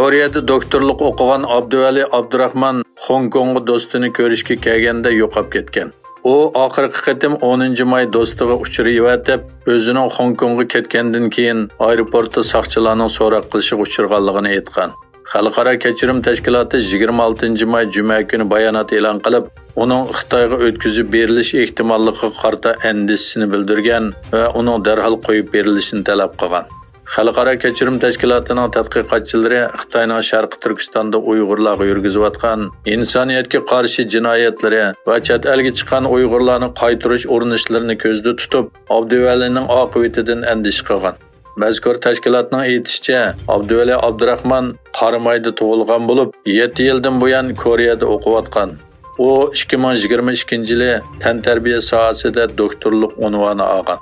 Koreyada doktorlik o'qigan Abduvali Abdurahman Hong Kongga do'stini ko'rishga kelganda yo'qolib ketgan. U oxirgi qatim 10 may do'stiga uchrayotib, o'zining Hong Kongga ketgandan keyin aeroportda soqchilarning so'roq qilishiga uchirganligini aytgan. Xalqaro kechirim tashkiloti 26 may juma kuni bayonot e'lon qilib, uning Xitoyga o'tkazib berilish ehtimolligiga qarata andishini bildirgan va uning darhol qo'yib berilishini talab qilgan. Xalqaro kechirim tashkilotining tadqiqotchilari Xitoyning Sharqi Turkistonda Uyg'urlarga yurgizayotgan insoniyatga qarshi jinoyatlari va chet elga chiqqan Uyg'urlarni qaytarish urinishlarini ko'zda tutib, Abduvalining oqibatidan andish qilgan. Mazkur tashkilotning aytishicha, Abduvali Abdurahman Qaramayda tug'ilgan bo'lib, 7 yildan buyon Koreyada o'qiyotgan. U 2022-yili tantarbiya sohasida doktorlik unvoni olgan.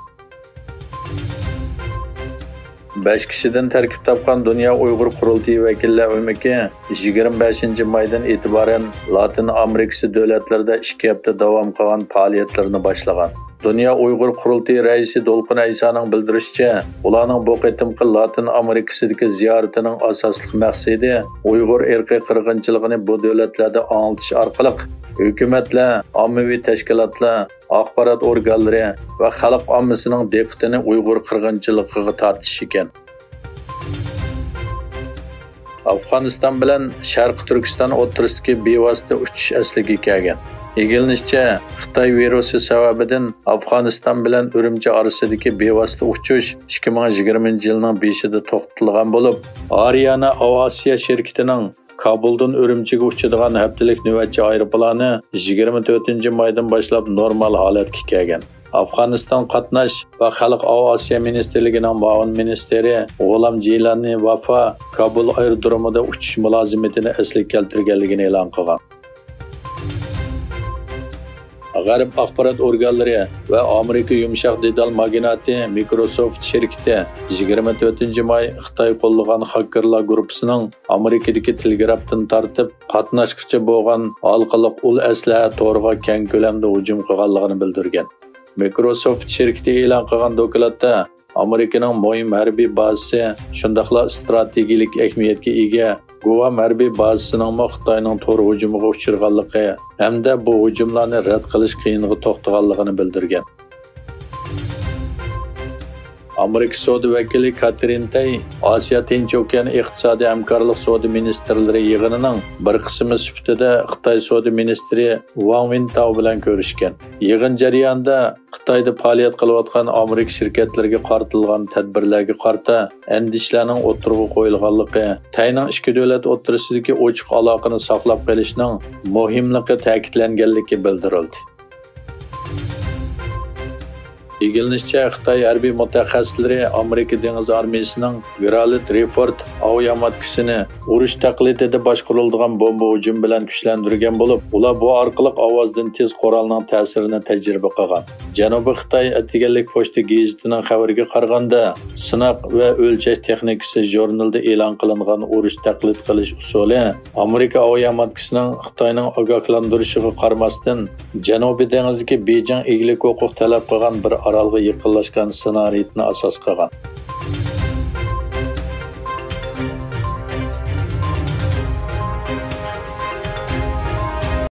5 kishidan tarkib topgan Dunyo Uyg'ur qurultiyi vakillar o'maki 25 maydan e'tiboran Latin Amerikasi davlatlarida 2 hafta davom qilgan faoliyatlarini boshlagan. Dunyo Uyg'ur qurultiyi raisi Dolqin Aysoning bildirishicha, ularning bu qitimqi Latin Amerikasidagi ziyoratining asosli maqsadi Uyg'ur irqiy qirg'inchiligini bu davlatlarda anglatish orqali hukumatlar, ommaviy tashkilotlar, axborot organlari va xalq ommasining diqqatini Uyg'ur qirg'inchiligiga tortish ekan. Afg'oniston bilan Sharqi Turkiston o'rtasidagi bevosita uchish asliga kelgan. Egilinishcha, Xitoy virusi sababidan Afg'oniston bilan Urumchi orasidagi bevosita uchish 2020-yilning 5-ida to'xtatilgan bo'lib, Ariana Aviasiya shirkatining Kabuldan Urumchiga uchadigan haftalik navbatchi aeroplani 24 maydan boshlab normal holatga kelgan. Afg'oniston qatnash va xalq aviatsiya ministerligining muavin ministri G'ulam Jilani Vafa Kabul aerodromida uchish mulozimatini asliga keltirganligini e'lon qilgan. G'arb axborot organlari va Amerika yumshoq detal magnati Microsoft shirkati 24 may Xitoy qo'llagan xakerlar guruhining Amerikadagi telegrafdan tortib qatnashchicha bo'lgan halqaliq ul aslaha to'g'riga keng ko'lamda hujum qilganligini bildirgan. Microsoft shirkati e'lon qilgan dokladda Amerikaning muhim harbiy bazasi, shundaqla strategik ahamiyatga ega Guam harbiy bazasining Xitoyning to'g'ri hujumiga uchirganligi hamda bu hujumlarni rad qilish qiyinligi to'xtaganligini bildirgan. Amerika Savdo vakili Katrin Tai Osiyo Tinch okean iqtisodiy hamkorlik savdo ministrlari yig'inining bir qismi sifatida Xitoy savdo ministri Wang Wintao bilan ko'rishgan. Yig'in jarayonida Xitoyda faoliyat qilayotgan Amerika shirkatlariga qaratilgan tadbirlarga qarata andishlarning o'tirg'i qo'yilganligi, Tayning ikki davlat o'rtasidagi ochiq aloqani saqlab qolishning muhimligi ta'kidlanganligi bildirildi. Egilinishcha, Xitoy harbiy mutaxassislari Amerika dengiz armiyasining Gerald Reford aviamatkisini urush taqlidida boshqariladigan bomba hujum bilan kuchlantirgan bo'lib, ular bu orqali ovozdan tez qurolning ta'sirini tajriba qilgan. Janubiy Xitoy Atiganlik pochta gazetining xabariga qaraganda, sinaq va o'lchash texnikasi jurnalda e'lon qilingan urush taqlid qilish usuli Amerika aviamatkisining Xitoyning ogohlantirishiga qaramasdan Janubiy dengizdagi Beijing egalik huquq talab qilgan bir orolga yaqinlashgan ssenariyni asos qilgan.